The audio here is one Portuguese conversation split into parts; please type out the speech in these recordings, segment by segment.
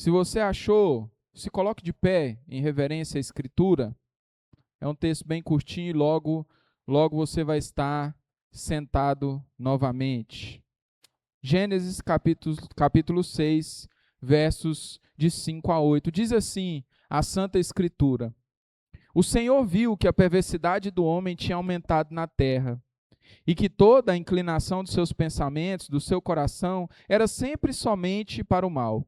Se você achou, se coloque de pé em reverência à Escritura. É um texto bem curtinho e logo você vai estar sentado novamente. Gênesis capítulo 6, versos de 5 a 8. Diz assim a Santa Escritura: O Senhor viu que a perversidade do homem tinha aumentado na terra, e que toda a inclinação dos seus pensamentos, do seu coração, era sempre somente para o mal.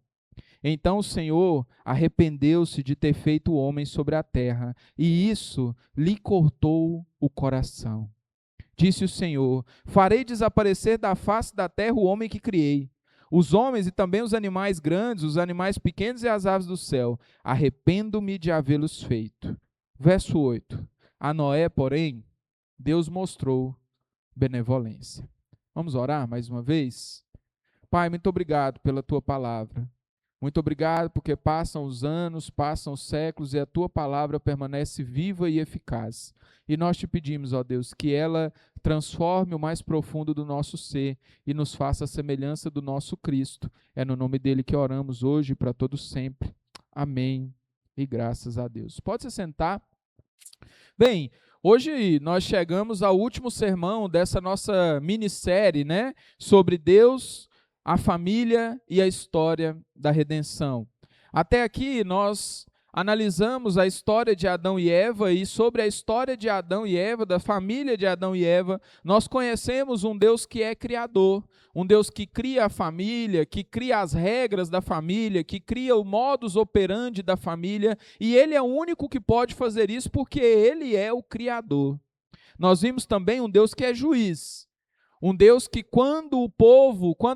Então o Senhor arrependeu-se de ter feito o homem sobre a terra, e isso lhe cortou o coração. Disse o Senhor: Farei desaparecer da face da terra o homem que criei, os homens e também os animais grandes, os animais pequenos e as aves do céu. Arrependo-me de havê-los feito. Verso 8. A Noé, porém, Deus mostrou benevolência. Vamos orar mais uma vez? Pai, muito obrigado pela tua palavra. Muito obrigado porque passam os anos, passam os séculos e a tua palavra permanece viva e eficaz. E nós te pedimos, ó Deus, que ela transforme o mais profundo do nosso ser e nos faça a semelhança do nosso Cristo. É no nome dele que oramos hoje e para todos sempre. Amém. E graças a Deus. Pode se sentar. Bem, hoje nós chegamos ao último sermão dessa nossa minissérie, né, sobre Deus, a família e a história da redenção. Até aqui nós analisamos a história de Adão e Eva, e sobre a história de Adão e Eva, da família de Adão e Eva, nós conhecemos um Deus que é criador, um Deus que cria a família, que cria as regras da família, que cria o modus operandi da família, e Ele é o único que pode fazer isso porque Ele é o Criador. Nós vimos também um Deus que é juiz, um Deus que quando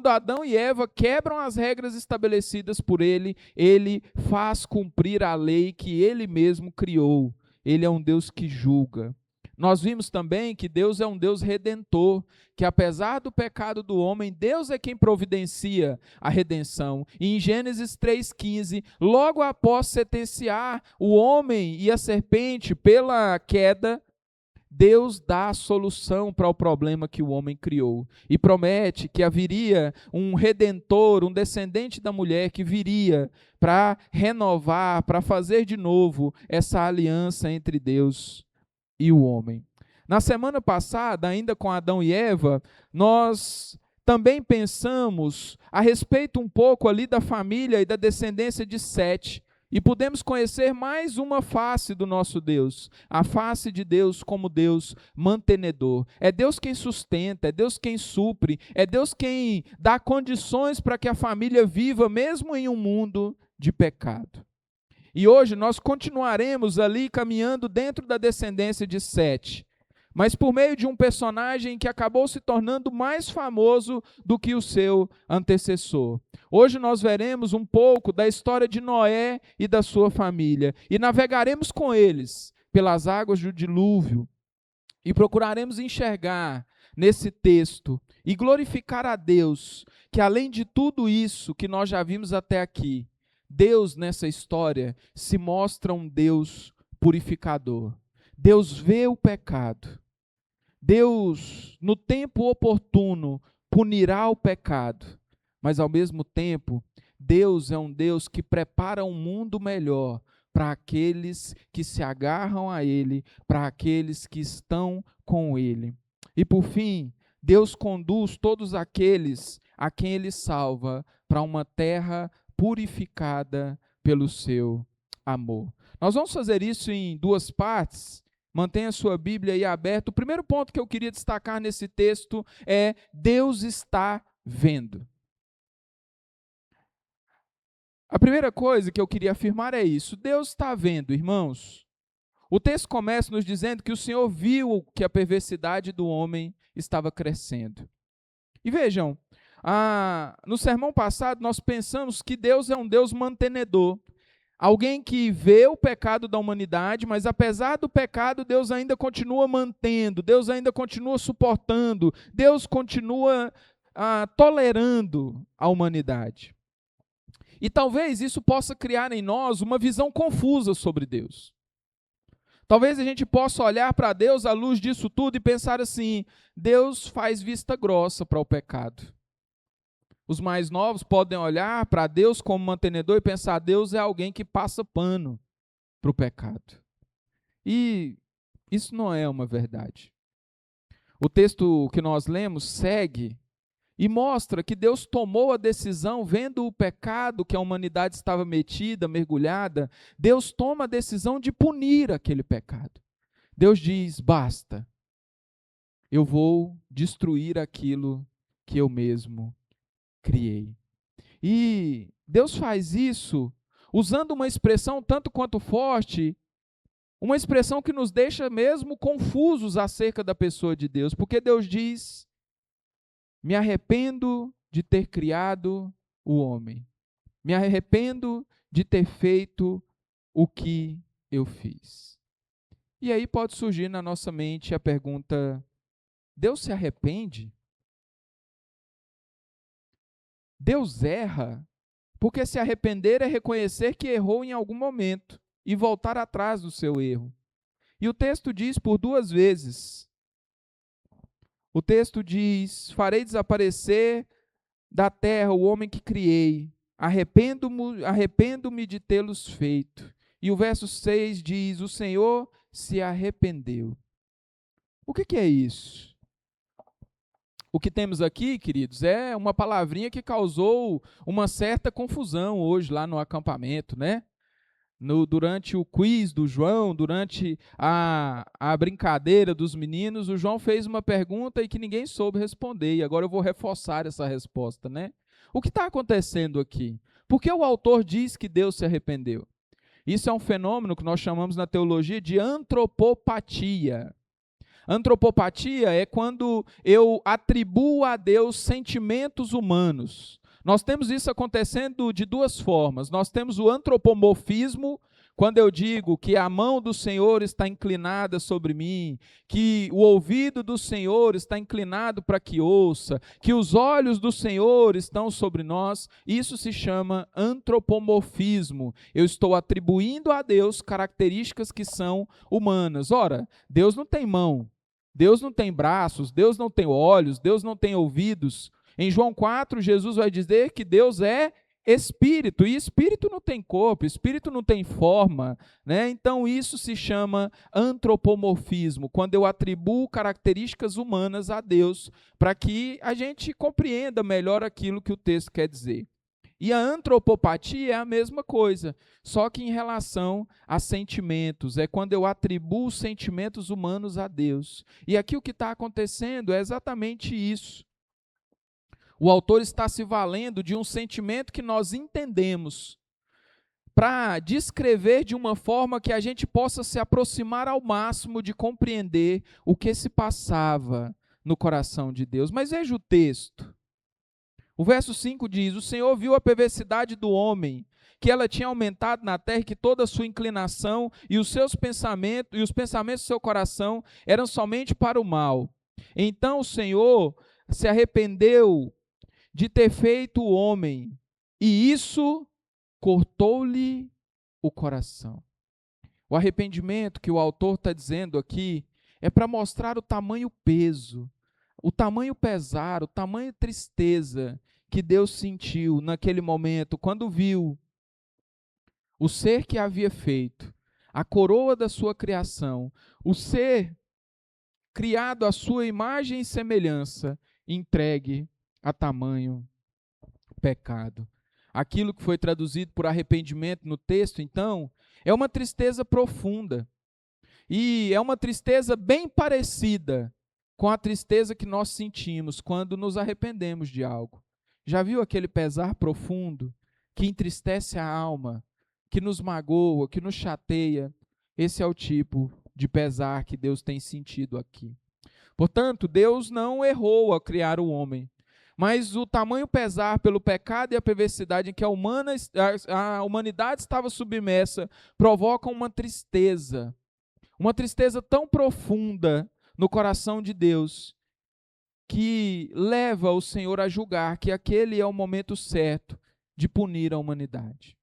Adão e Eva quebram as regras estabelecidas por Ele, Ele faz cumprir a lei que Ele mesmo criou. Ele é um Deus que julga. Nós vimos também que Deus é um Deus redentor, que apesar do pecado do homem, Deus é quem providencia a redenção. E em Gênesis 3,15, logo após sentenciar o homem e a serpente pela queda, Deus dá a solução para o problema que o homem criou e promete que haveria um redentor, um descendente da mulher que viria para renovar, para fazer de novo essa aliança entre Deus e o homem. Na semana passada, ainda com Adão e Eva, nós também pensamos a respeito um pouco ali da família e da descendência de Sete. E podemos conhecer mais uma face do nosso Deus, a face de Deus como Deus mantenedor. É Deus quem sustenta, é Deus quem supre, é Deus quem dá condições para que a família viva mesmo em um mundo de pecado. E hoje nós continuaremos ali caminhando dentro da descendência de Sete, mas por meio de um personagem que acabou se tornando mais famoso do que o seu antecessor. Hoje nós veremos um pouco da história de Noé e da sua família, e navegaremos com eles pelas águas do dilúvio, e procuraremos enxergar nesse texto e glorificar a Deus, que além de tudo isso que nós já vimos até aqui, Deus nessa história se mostra um Deus purificador. Deus vê o pecado. Deus, no tempo oportuno, punirá o pecado, mas ao mesmo tempo, Deus é um Deus que prepara um mundo melhor para aqueles que se agarram a Ele, para aqueles que estão com Ele. E por fim, Deus conduz todos aqueles a quem Ele salva para uma terra purificada pelo seu amor. Nós vamos fazer isso em duas partes. Mantenha a sua Bíblia aí aberta. O primeiro ponto que eu queria destacar nesse texto é: Deus está vendo. A primeira coisa que eu queria afirmar é isso: Deus está vendo, irmãos. O texto começa nos dizendo que o Senhor viu que a perversidade do homem estava crescendo. E vejam, no sermão passado nós pensamos que Deus é um Deus mantenedor. Alguém que vê o pecado da humanidade, mas apesar do pecado, Deus ainda continua mantendo, Deus ainda continua suportando, Deus continua tolerando a humanidade. E talvez isso possa criar em nós uma visão confusa sobre Deus. Talvez a gente possa olhar para Deus à luz disso tudo e pensar assim: Deus faz vista grossa para o pecado. Os mais novos podem olhar para Deus como mantenedor e pensar: Deus é alguém que passa pano para o pecado. E isso não é uma verdade. O texto que nós lemos segue e mostra que Deus tomou a decisão, vendo o pecado que a humanidade estava metida, mergulhada, Deus toma a decisão de punir aquele pecado. Deus diz: basta, eu vou destruir aquilo que eu mesmo criei. E Deus faz isso usando uma expressão tanto quanto forte, uma expressão que nos deixa mesmo confusos acerca da pessoa de Deus, porque Deus diz: me arrependo de ter criado o homem, me arrependo de ter feito o que eu fiz. E aí pode surgir na nossa mente a pergunta: Deus se arrepende? Deus erra? Porque se arrepender é reconhecer que errou em algum momento e voltar atrás do seu erro. E o texto diz por 2 vezes. O texto diz: farei desaparecer da terra o homem que criei, arrependo-me de tê-los feito. E o verso 6 diz: o Senhor se arrependeu. O que é isso? O que temos aqui, queridos, é uma palavrinha que causou uma certa confusão hoje lá no acampamento, né? Durante o quiz do João, durante a brincadeira dos meninos, o João fez uma pergunta e que ninguém soube responder, e agora eu vou reforçar essa resposta, né? O que está acontecendo aqui? Por que o autor diz que Deus se arrependeu? Isso é um fenômeno que nós chamamos na teologia de antropopatia. Antropopatia é quando eu atribuo a Deus sentimentos humanos. Nós temos isso acontecendo de 2 formas. Nós temos o antropomorfismo, quando eu digo que a mão do Senhor está inclinada sobre mim, que o ouvido do Senhor está inclinado para que ouça, que os olhos do Senhor estão sobre nós, isso se chama antropomorfismo. Eu estou atribuindo a Deus características que são humanas. Ora, Deus não tem mão, Deus não tem braços, Deus não tem olhos, Deus não tem ouvidos. Em João 4, Jesus vai dizer que Deus é espírito, e espírito não tem corpo, espírito não tem forma, né? Então isso se chama antropomorfismo, quando eu atribuo características humanas a Deus, para que a gente compreenda melhor aquilo que o texto quer dizer. E a antropopatia é a mesma coisa, só que em relação a sentimentos, é quando eu atribuo sentimentos humanos a Deus. E aqui o que está acontecendo é exatamente isso. O autor está se valendo de um sentimento que nós entendemos, para descrever de uma forma que a gente possa se aproximar ao máximo de compreender o que se passava no coração de Deus. Mas veja o texto. O verso 5 diz: o Senhor viu a perversidade do homem, que ela tinha aumentado na terra, que toda a sua inclinação e os seus pensamentos, e os pensamentos do seu coração eram somente para o mal. Então o Senhor se arrependeu de ter feito o homem, e isso cortou-lhe o coração. O arrependimento que o autor está dizendo aqui é para mostrar o tamanho peso, o tamanho pesar, o tamanho tristeza que Deus sentiu naquele momento, quando viu o ser que havia feito, a coroa da sua criação, o ser criado à sua imagem e semelhança, entregue a tamanho pecado. Aquilo que foi traduzido por arrependimento no texto, então, é uma tristeza profunda. E é uma tristeza bem parecida com a tristeza que nós sentimos quando nos arrependemos de algo. Já viu aquele pesar profundo que entristece a alma, que nos magoa, que nos chateia? Esse é o tipo de pesar que Deus tem sentido aqui. Portanto, Deus não errou ao criar o homem, mas o tamanho pesar pelo pecado e a perversidade em que a humanidade estava submersa provoca uma tristeza tão profunda no coração de Deus, que leva o Senhor a julgar que aquele é o momento certo de punir a humanidade.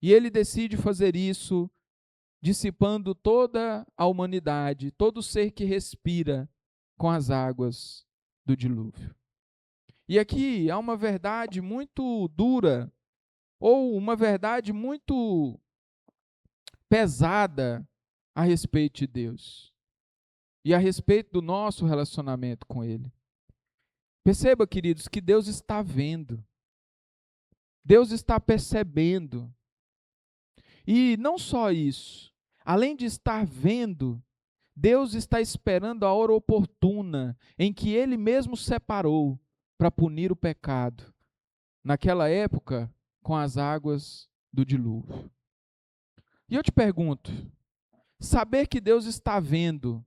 E ele decide fazer isso dissipando toda a humanidade, todo ser que respira, com as águas do dilúvio. E aqui há uma verdade muito dura, ou uma verdade muito pesada a respeito de Deus e a respeito do nosso relacionamento com Ele. Perceba, queridos, que Deus está vendo, Deus está percebendo. E não só isso, além de estar vendo, Deus está esperando a hora oportuna em que Ele mesmo separou para punir o pecado, naquela época, com as águas do dilúvio. E eu te pergunto, saber que Deus está vendo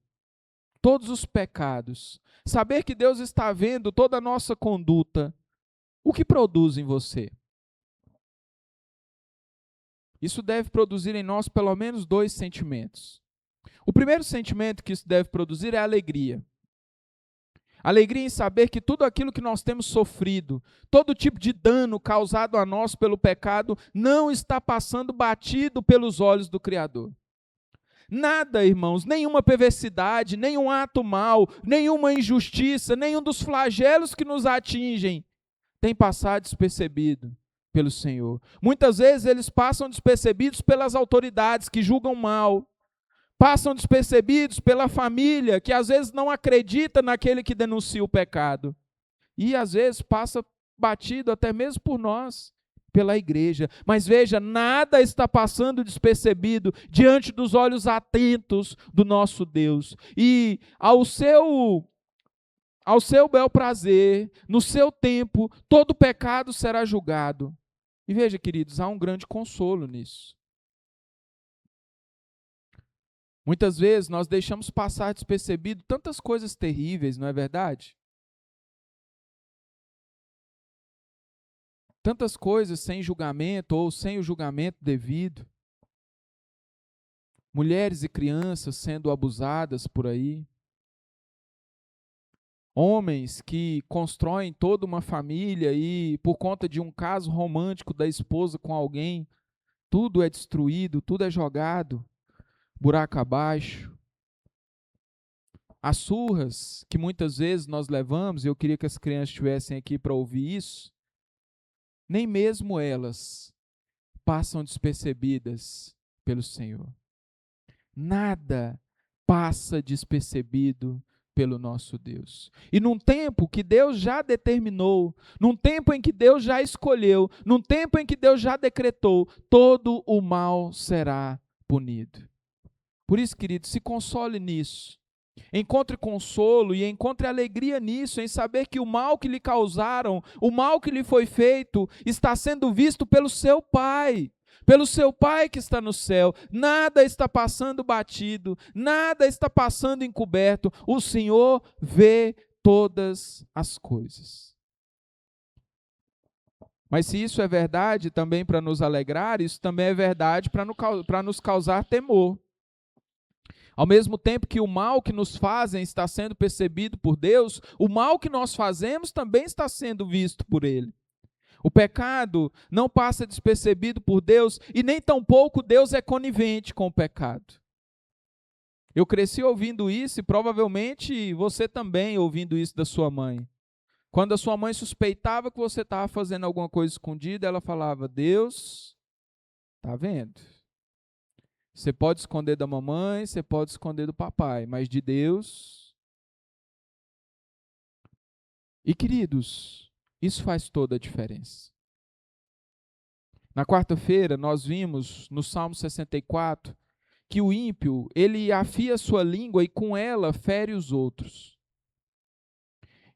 todos os pecados, saber que Deus está vendo toda a nossa conduta, o que produz em você? Isso deve produzir em nós pelo menos 2 sentimentos. O primeiro sentimento que isso deve produzir é a alegria. Alegria em saber que tudo aquilo que nós temos sofrido, todo tipo de dano causado a nós pelo pecado, não está passando batido pelos olhos do Criador. Nada, irmãos, nenhuma perversidade, nenhum ato mau, nenhuma injustiça, nenhum dos flagelos que nos atingem tem passado despercebido pelo Senhor. Muitas vezes eles passam despercebidos pelas autoridades que julgam mal, passam despercebidos pela família que às vezes não acredita naquele que denuncia o pecado. E às vezes passa batido até mesmo por nós, pela igreja. Mas veja, nada está passando despercebido diante dos olhos atentos do nosso Deus. E ao seu bel prazer, no seu tempo, todo pecado será julgado. E veja, queridos, há um grande consolo nisso. Muitas vezes nós deixamos passar despercebido tantas coisas terríveis, não é verdade? Tantas coisas sem julgamento ou sem o julgamento devido. Mulheres e crianças sendo abusadas por aí. Homens que constroem toda uma família e, por conta de um caso romântico da esposa com alguém, tudo é destruído, tudo é jogado buraco abaixo. As surras que muitas vezes nós levamos, e eu queria que as crianças estivessem aqui para ouvir isso, nem mesmo elas passam despercebidas pelo Senhor. Nada passa despercebido pelo nosso Deus. E num tempo que Deus já determinou, num tempo em que Deus já escolheu, num tempo em que Deus já decretou, todo o mal será punido. Por isso, querido, se console nisso. Encontre consolo e encontre alegria nisso, em saber que o mal que lhe causaram, o mal que lhe foi feito, está sendo visto pelo seu Pai que está no céu. Nada está passando batido, nada está passando encoberto. O Senhor vê todas as coisas. Mas se isso é verdade também para nos alegrar, isso também é verdade para nos causar temor. Ao mesmo tempo que o mal que nos fazem está sendo percebido por Deus, o mal que nós fazemos também está sendo visto por Ele. O pecado não passa despercebido por Deus e nem tampouco Deus é conivente com o pecado. Eu cresci ouvindo isso e provavelmente você também ouvindo isso da sua mãe. Quando a sua mãe suspeitava que você estava fazendo alguma coisa escondida, ela falava: Deus está vendo. Você pode esconder da mamãe, você pode esconder do papai, mas de Deus. E queridos, isso faz toda a diferença. Na quarta-feira, nós vimos no Salmo 64 que o ímpio, ele afia sua língua e com ela fere os outros.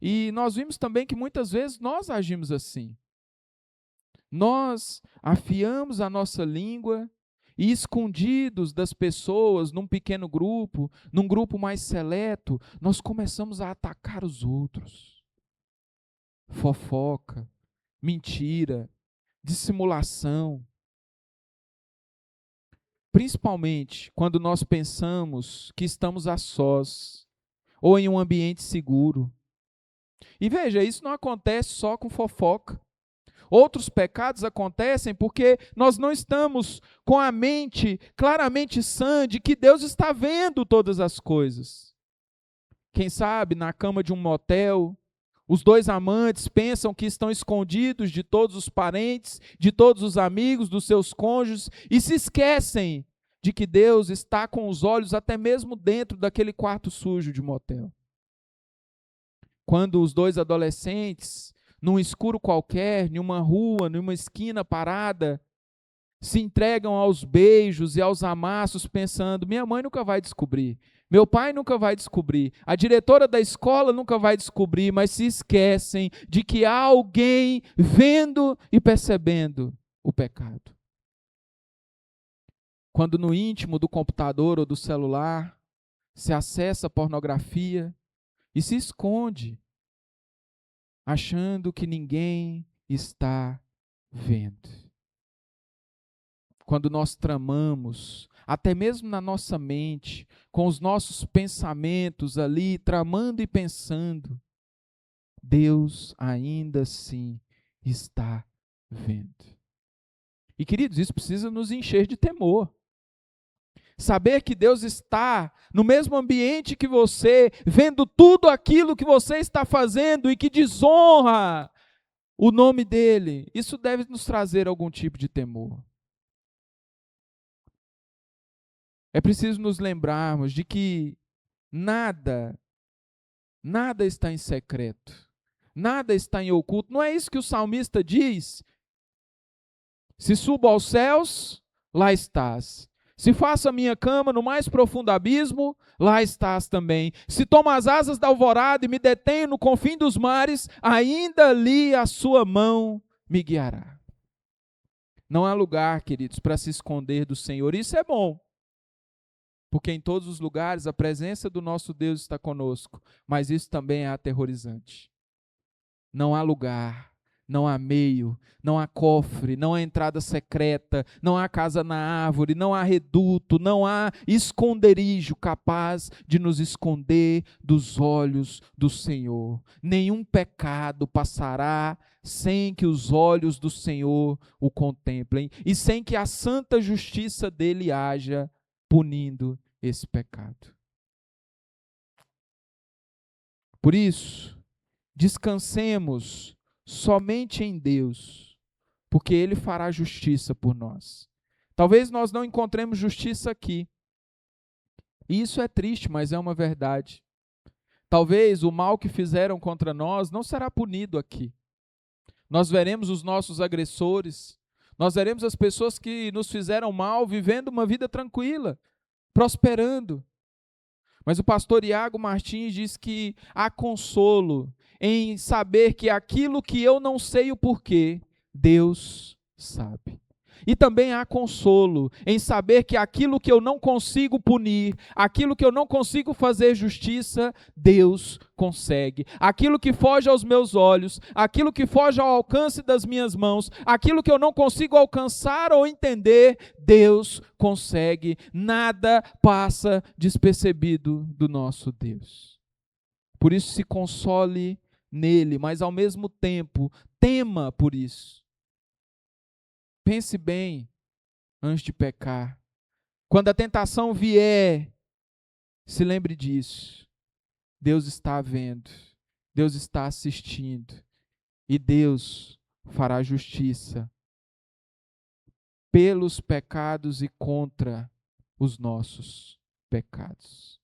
E nós vimos também que muitas vezes nós agimos assim. Nós afiamos a nossa língua e, escondidos das pessoas, num pequeno grupo, num grupo mais seleto, nós começamos a atacar os outros. Fofoca, mentira, dissimulação. Principalmente quando nós pensamos que estamos a sós ou em um ambiente seguro. E veja, isso não acontece só com fofoca. Outros pecados acontecem porque nós não estamos com a mente claramente sã de que Deus está vendo todas as coisas. Quem sabe na cama de um motel, Os dois amantes pensam que estão escondidos de todos os parentes, de todos os amigos, dos seus cônjuges, e se esquecem de que Deus está com os olhos até mesmo dentro daquele quarto sujo de motel. Quando os dois adolescentes, num escuro qualquer, em uma rua, numa esquina parada, se entregam aos beijos e aos amassos, pensando: minha mãe nunca vai descobrir, meu pai nunca vai descobrir, a diretora da escola nunca vai descobrir, mas se esquecem de que há alguém vendo e percebendo o pecado. Quando no íntimo do computador ou do celular se acessa a pornografia e se esconde, achando que ninguém está vendo. Quando nós tramamos, até mesmo na nossa mente, com os nossos pensamentos ali, tramando e pensando, Deus ainda assim está vendo. E queridos, isso precisa nos encher de temor. Saber que Deus está no mesmo ambiente que você, vendo tudo aquilo que você está fazendo e que desonra o nome dEle, isso deve nos trazer algum tipo de temor. É preciso nos lembrarmos de que nada está em secreto, nada está em oculto. Não é isso que o salmista diz? Se subo aos céus, lá estás. Se faço a minha cama no mais profundo abismo, lá estás também. Se tomo as asas da alvorada e me detenho no confim dos mares, ainda ali a sua mão me guiará. Não há lugar, queridos, para se esconder do Senhor. Isso é bom. Porque em todos os lugares a presença do nosso Deus está conosco, mas isso também é aterrorizante. Não há lugar, não há meio, não há cofre, não há entrada secreta, não há casa na árvore, não há reduto, não há esconderijo capaz de nos esconder dos olhos do Senhor. Nenhum pecado passará sem que os olhos do Senhor o contemplem e sem que a santa justiça dele haja punindo esse pecado. Por isso, descansemos somente em Deus, porque Ele fará justiça por nós. Talvez nós não encontremos justiça aqui. E isso é triste, mas é uma verdade. Talvez o mal que fizeram contra nós não será punido aqui. Nós veremos os nossos agressores, nós veremos as pessoas que nos fizeram mal vivendo uma vida tranquila, prosperando. Mas o pastor Iago Martins diz que há consolo em saber que aquilo que eu não sei o porquê, Deus sabe. E também há consolo em saber que aquilo que eu não consigo punir, aquilo que eu não consigo fazer justiça, Deus consegue. Aquilo que foge aos meus olhos, aquilo que foge ao alcance das minhas mãos, aquilo que eu não consigo alcançar ou entender, Deus consegue. Nada passa despercebido do nosso Deus. Por isso se console nele, mas ao mesmo tempo tema por isso. Pense bem antes de pecar. Quando a tentação vier, se lembre disso. Deus está vendo, Deus está assistindo e Deus fará justiça pelos pecados e contra os nossos pecados.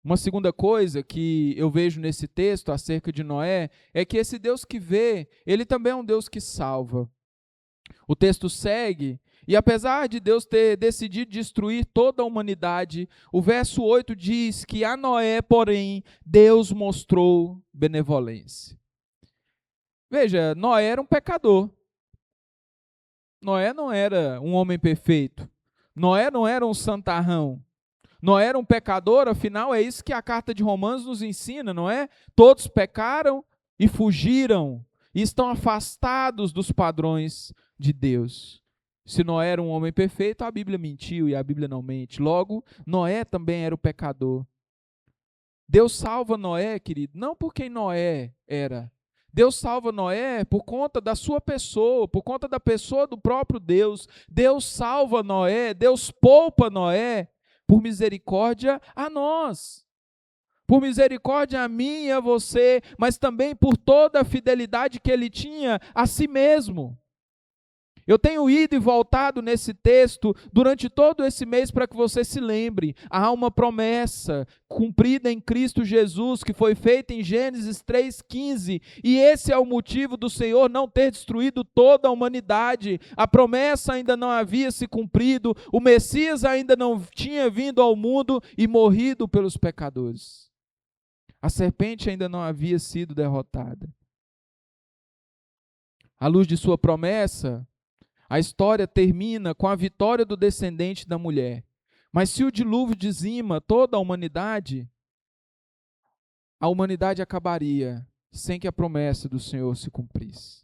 Uma segunda coisa que eu vejo nesse texto acerca de Noé é que esse Deus que vê, ele também é um Deus que salva. O texto segue, e apesar de Deus ter decidido destruir toda a humanidade, o verso 8 diz que a Noé, porém, Deus mostrou benevolência. Veja, Noé era um pecador. Noé não era um homem perfeito. Noé não era um santarrão. Noé era um pecador, afinal é isso que a carta de Romanos nos ensina, não é? Todos pecaram e fugiram, e estão afastados dos padrões de Deus. Se Noé era um homem perfeito, a Bíblia mentiu e a Bíblia não mente. Logo, Noé também era o pecador. Deus salva Noé, querido, não por quem Noé era. Deus salva Noé por conta da sua pessoa, por conta da pessoa do próprio Deus. Deus salva Noé, Deus poupa Noé por misericórdia a nós. por misericórdia a mim e a você, mas também por toda a fidelidade que ele tinha a si mesmo. Eu tenho ido e voltado nesse texto durante todo esse mês para que você se lembre. Há uma promessa cumprida em Cristo Jesus que foi feita em Gênesis 3,15, e esse é o motivo do Senhor não ter destruído toda a humanidade. A promessa ainda não havia se cumprido, o Messias ainda não tinha vindo ao mundo e morrido pelos pecadores. A serpente ainda não havia sido derrotada. À luz de sua promessa, a história termina com a vitória do descendente da mulher. Mas se o dilúvio dizima toda a humanidade acabaria sem que a promessa do Senhor se cumprisse.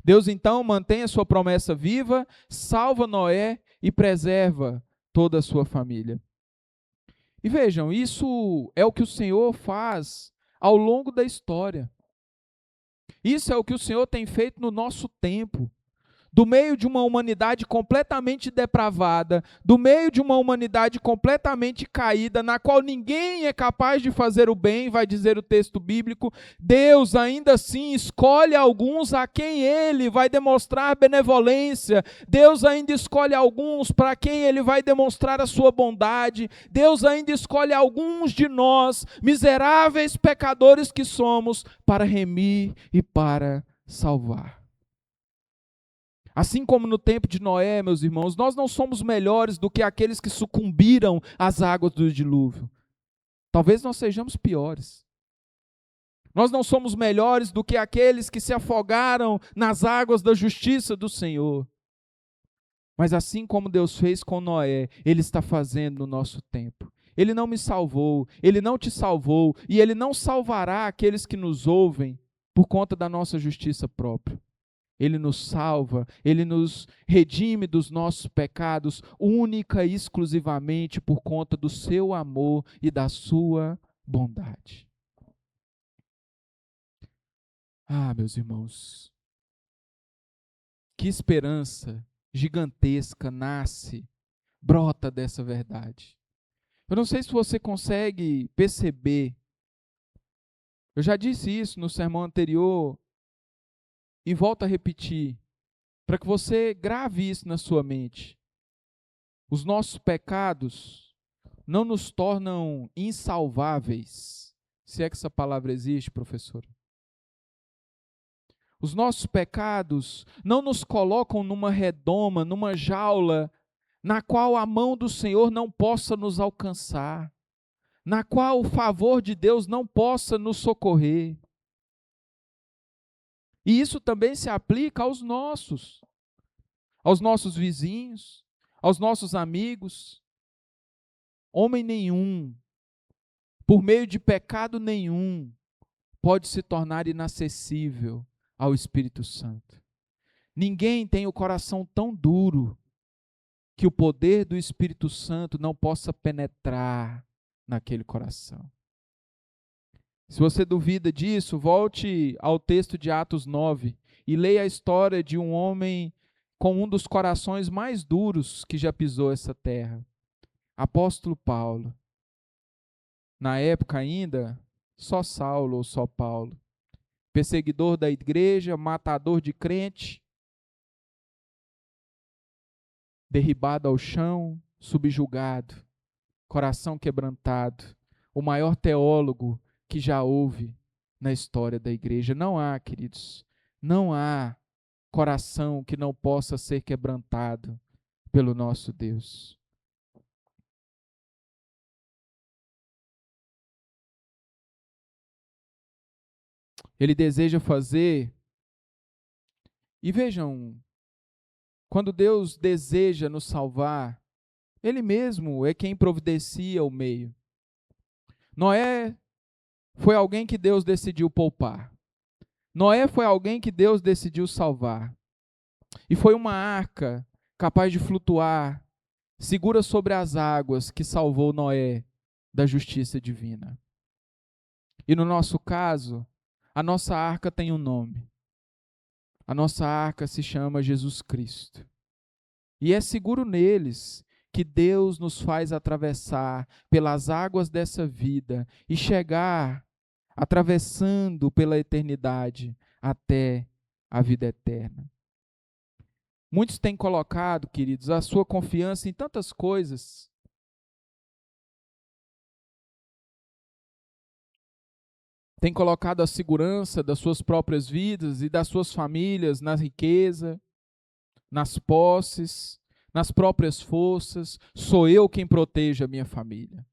Deus então mantém a sua promessa viva, salva Noé e preserva toda a sua família. E vejam, isso é o que o Senhor faz ao longo da história. Isso é o que o Senhor tem feito no nosso tempo. Do meio de uma humanidade completamente depravada, do meio de uma humanidade completamente caída, na qual ninguém é capaz de fazer o bem, vai dizer o texto bíblico, Deus ainda assim escolhe alguns a quem Ele vai demonstrar benevolência, Deus ainda escolhe alguns para quem Ele vai demonstrar a sua bondade, Deus ainda escolhe alguns de nós, miseráveis pecadores que somos, para remir e para salvar. Assim como no tempo de Noé, meus irmãos, nós não somos melhores do que aqueles que sucumbiram às águas do dilúvio. Talvez nós sejamos piores. Nós não somos melhores do que aqueles que se afogaram nas águas da justiça do Senhor. Mas assim como Deus fez com Noé, Ele está fazendo no nosso tempo. Ele não me salvou, Ele não te salvou, e Ele não salvará aqueles que nos ouvem por conta da nossa justiça própria. Ele nos salva, Ele nos redime dos nossos pecados, única e exclusivamente por conta do seu amor e da sua bondade. Ah, meus irmãos, que esperança gigantesca nasce, brota dessa verdade. Eu não sei se você consegue perceber, eu já disse isso no sermão anterior, e volto a repetir, para que você grave isso na sua mente. Os nossos pecados não nos tornam insalváveis, se é que essa palavra existe, professor. Os nossos pecados não nos colocam numa redoma, numa jaula, na qual a mão do Senhor não possa nos alcançar, na qual o favor de Deus não possa nos socorrer. E isso também se aplica aos nossos vizinhos, aos nossos amigos. Homem nenhum, por meio de pecado nenhum, pode se tornar inacessível ao Espírito Santo. Ninguém tem o coração tão duro que o poder do Espírito Santo não possa penetrar naquele coração. Se você duvida disso, volte ao texto de Atos 9 e leia a história de um homem com um dos corações mais duros que já pisou essa terra. Apóstolo Paulo. Na época ainda, só Saulo ou só Paulo. Perseguidor da igreja, matador de crente, derribado ao chão, subjugado, coração quebrantado, o maior teólogo que já houve na história da igreja. Não há, queridos, não há coração que não possa ser quebrantado pelo nosso Deus. Ele deseja fazer, e vejam, quando Deus deseja nos salvar, Ele mesmo é quem providencia o meio. Noé foi alguém que Deus decidiu poupar. Noé foi alguém que Deus decidiu salvar. E foi uma arca capaz de flutuar, segura sobre as águas, que salvou Noé da justiça divina. E no nosso caso, a nossa arca tem um nome. A nossa arca se chama Jesus Cristo. E é seguro neles que Deus nos faz atravessar pelas águas dessa vida e chegar atravessando pela eternidade até a vida eterna. Muitos têm colocado, queridos, a sua confiança em tantas coisas. Têm colocado a segurança das suas próprias vidas e das suas famílias na riqueza, nas posses, nas próprias forças. Sou eu quem protejo a minha família.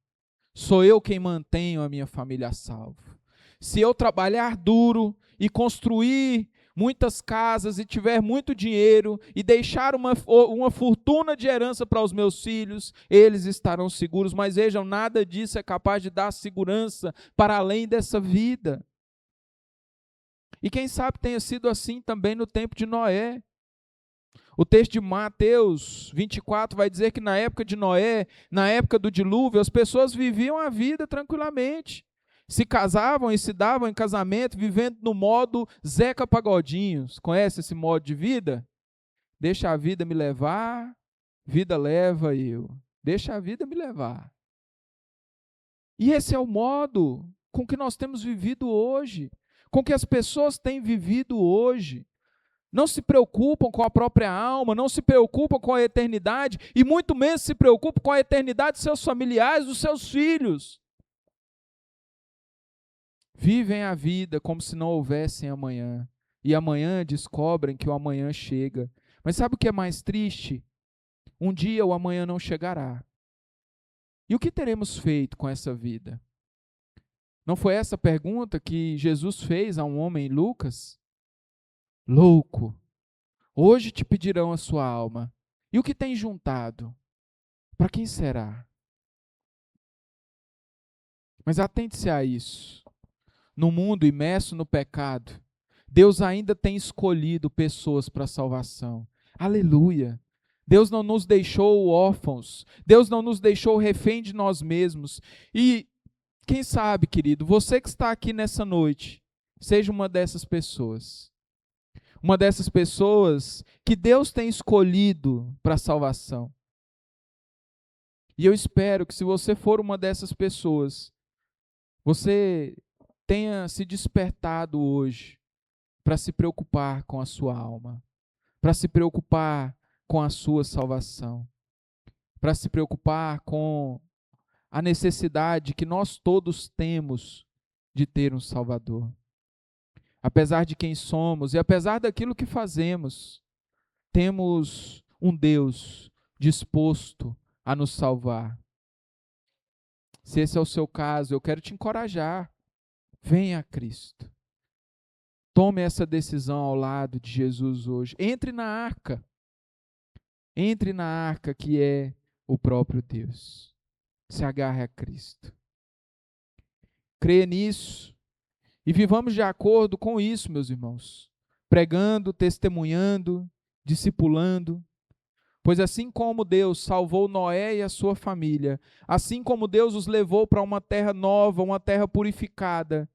Sou eu quem mantenho a minha família a salvo. Se eu trabalhar duro e construir muitas casas e tiver muito dinheiro e deixar uma fortuna de herança para os meus filhos, eles estarão seguros. Mas vejam, nada disso é capaz de dar segurança para além dessa vida. E quem sabe tenha sido assim também no tempo de Noé. O texto de Mateus 24 vai dizer que na época de Noé, na época do dilúvio, as pessoas viviam a vida tranquilamente. Se casavam e se davam em casamento, vivendo no modo Zeca Pagodinhos. Conhece esse modo de vida? Deixa a vida me levar, vida leva eu. Deixa a vida me levar. E esse é o modo com que nós temos vivido hoje, com que as pessoas têm vivido hoje. Não se preocupam com a própria alma, não se preocupam com a eternidade, e muito menos se preocupam com a eternidade dos seus familiares, dos seus filhos. Vivem a vida como se não houvessem amanhã, e amanhã descobrem que o amanhã chega. Mas sabe o que é mais triste? Um dia o amanhã não chegará. E o que teremos feito com essa vida? Não foi essa a pergunta que Jesus fez a um homem em Lucas? Louco, hoje te pedirão a sua alma. E o que tem juntado? Para quem será? Mas atente-se a isso. No mundo imerso no pecado, Deus ainda tem escolhido pessoas para a salvação. Aleluia! Deus não nos deixou órfãos. Deus não nos deixou refém de nós mesmos. E quem sabe, querido, você que está aqui nessa noite, seja uma dessas pessoas. Uma dessas pessoas que Deus tem escolhido para a salvação. E eu espero que, se você for uma dessas pessoas, você tenha se despertado hoje para se preocupar com a sua alma, para se preocupar com a sua salvação, para se preocupar com a necessidade que nós todos temos de ter um Salvador. Apesar de quem somos e apesar daquilo que fazemos, temos um Deus disposto a nos salvar. Se esse é o seu caso, eu quero te encorajar. Venha a Cristo. Tome essa decisão ao lado de Jesus hoje. Entre na arca. Entre na arca que é o próprio Deus. Se agarre a Cristo. Creia nisso. E vivamos de acordo com isso, meus irmãos. Pregando, testemunhando, discipulando. Pois assim como Deus salvou Noé e a sua família, assim como Deus os levou para uma terra nova, uma terra purificada,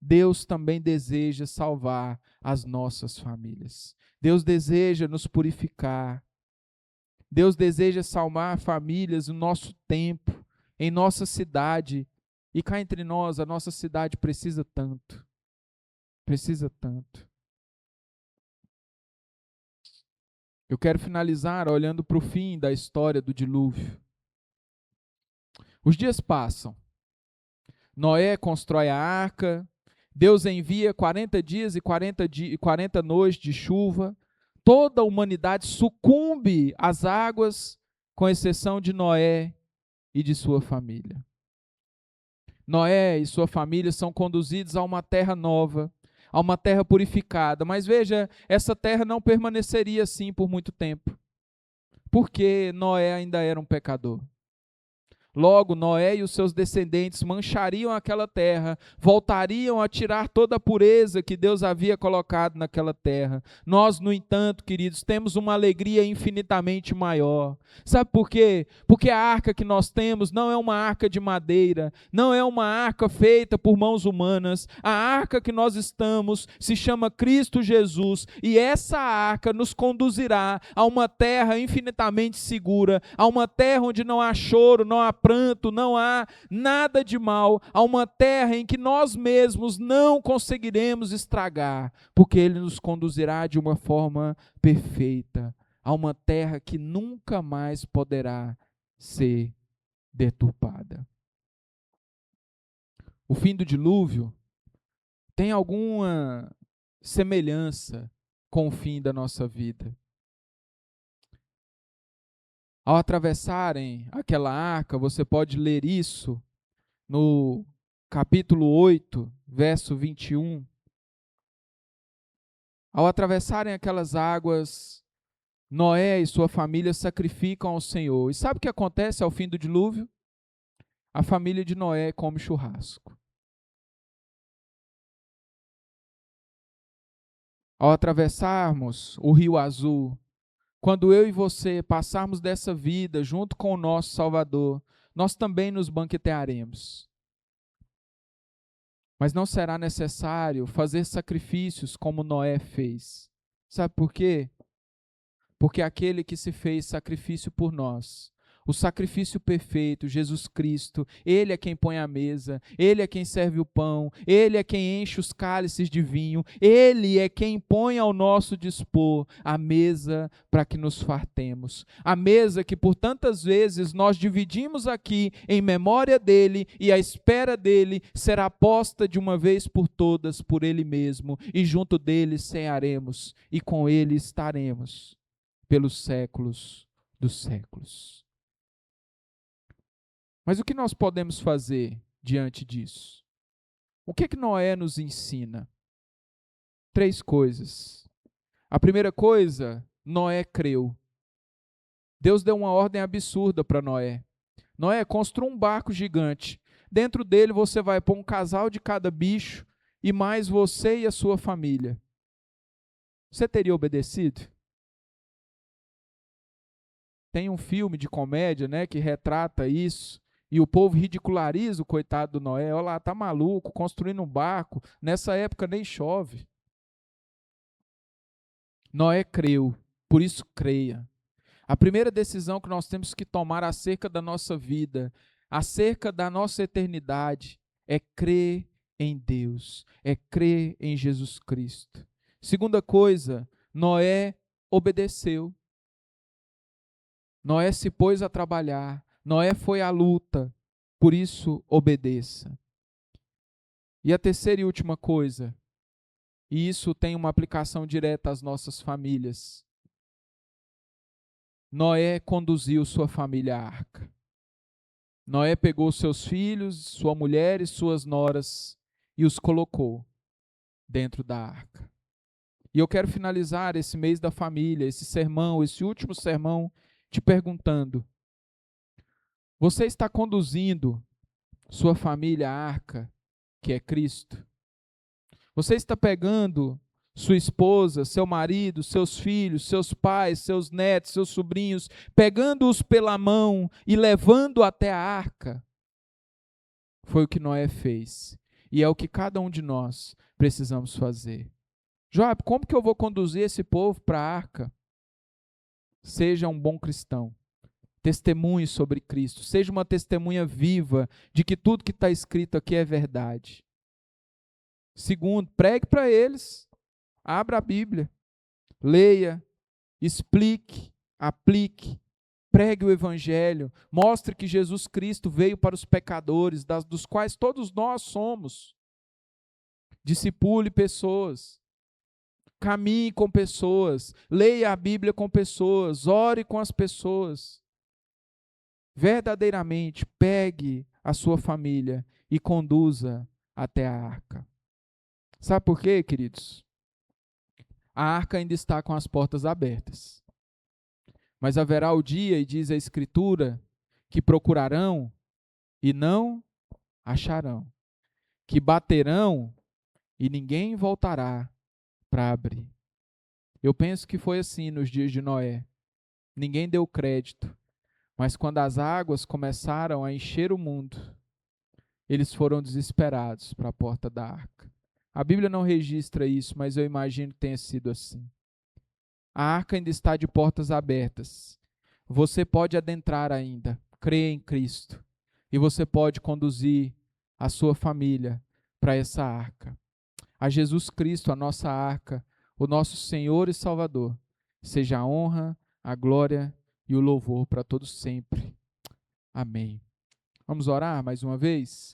Deus também deseja salvar as nossas famílias. Deus deseja nos purificar. Deus deseja salvar famílias no nosso tempo, em nossa cidade. E cá entre nós, a nossa cidade precisa tanto. Precisa tanto. Eu quero finalizar olhando para o fim da história do dilúvio. Os dias passam. Noé constrói a arca. Deus envia 40 dias e 40 noites de chuva. Toda a humanidade sucumbe às águas, com exceção de Noé e de sua família. Noé e sua família são conduzidos a uma terra nova, a uma terra purificada. Mas veja, essa terra não permaneceria assim por muito tempo, porque Noé ainda era um pecador. Logo, Noé e os seus descendentes manchariam aquela terra, voltariam a tirar toda a pureza que Deus havia colocado naquela terra. Nós, no entanto, queridos, temos uma alegria infinitamente maior. Sabe por quê? Porque a arca que nós temos não é uma arca de madeira, não é uma arca feita por mãos humanas. A arca que nós estamos se chama Cristo Jesus, e essa arca nos conduzirá a uma terra infinitamente segura, a uma terra onde não há choro, não há pranto, não há nada de mal, a uma terra em que nós mesmos não conseguiremos estragar, porque Ele nos conduzirá de uma forma perfeita, a uma terra que nunca mais poderá ser deturpada. O fim do dilúvio tem alguma semelhança com o fim da nossa vida. Ao atravessarem aquela arca, você pode ler isso no capítulo 8, verso 21. Ao atravessarem aquelas águas, Noé e sua família sacrificam ao Senhor. E sabe o que acontece ao fim do dilúvio? A família de Noé come churrasco. Ao atravessarmos o Rio Azul, quando eu e você passarmos dessa vida junto com o nosso Salvador, nós também nos banquetearemos. Mas não será necessário fazer sacrifícios como Noé fez. Sabe por quê? Porque aquele que se fez sacrifício por nós, o sacrifício perfeito, Jesus Cristo, Ele é quem põe a mesa, Ele é quem serve o pão, Ele é quem enche os cálices de vinho, Ele é quem põe ao nosso dispor a mesa para que nos fartemos. A mesa que por tantas vezes nós dividimos aqui em memória dEle e à espera dEle será posta de uma vez por todas por Ele mesmo, e junto dEle cearemos e com Ele estaremos pelos séculos dos séculos. Mas o que nós podemos fazer diante disso? O que Noé nos ensina? 3 coisas. A primeira coisa, Noé creu. Deus deu uma ordem absurda para Noé. Noé, construa um barco gigante. Dentro dele você vai pôr um casal de cada bicho e mais você e a sua família. Você teria obedecido? Tem um filme de comédia, né, que retrata isso. E o povo ridiculariza o coitado do Noé. Olha lá, tá maluco, construindo um barco. Nessa época nem chove. Noé creu, por isso creia. A primeira decisão que nós temos que tomar acerca da nossa vida, acerca da nossa eternidade, é crer em Deus, é crer em Jesus Cristo. Segunda coisa, Noé obedeceu. Noé se pôs a trabalhar, Noé foi à luta, por isso obedeça. E a terceira e última coisa, e isso tem uma aplicação direta às nossas famílias. Noé conduziu sua família à arca. Noé pegou seus filhos, sua mulher e suas noras e os colocou dentro da arca. E eu quero finalizar esse mês da família, esse sermão, esse último sermão, te perguntando: você está conduzindo sua família à arca, que é Cristo? Você está pegando sua esposa, seu marido, seus filhos, seus pais, seus netos, seus sobrinhos, pegando-os pela mão e levando até a arca? Foi o que Noé fez. E é o que cada um de nós precisamos fazer. Joab, como que eu vou conduzir esse povo para a arca? Seja um bom cristão. Testemunhe sobre Cristo. Seja uma testemunha viva de que tudo que está escrito aqui é verdade. Segundo, pregue para eles. Abra a Bíblia. Leia. Explique. Aplique. Pregue o Evangelho. Mostre que Jesus Cristo veio para os pecadores, dos quais todos nós somos. Discipule pessoas. Caminhe com pessoas. Leia a Bíblia com pessoas. Ore com as pessoas. Verdadeiramente pegue a sua família e conduza até a arca. Sabe por quê, queridos? A arca ainda está com as portas abertas. Mas haverá o dia, e diz a Escritura, que procurarão e não acharão, que baterão e ninguém voltará para abrir. Eu penso que foi assim nos dias de Noé. Ninguém deu crédito, mas quando as águas começaram a encher o mundo, eles foram desesperados para a porta da arca. A Bíblia não registra isso, mas eu imagino que tenha sido assim. A arca ainda está de portas abertas. Você pode adentrar ainda, crer em Cristo, e você pode conduzir a sua família para essa arca. A Jesus Cristo, a nossa arca, o nosso Senhor e Salvador, seja a honra, a glória e o louvor para todos sempre. Amém. Vamos orar mais uma vez?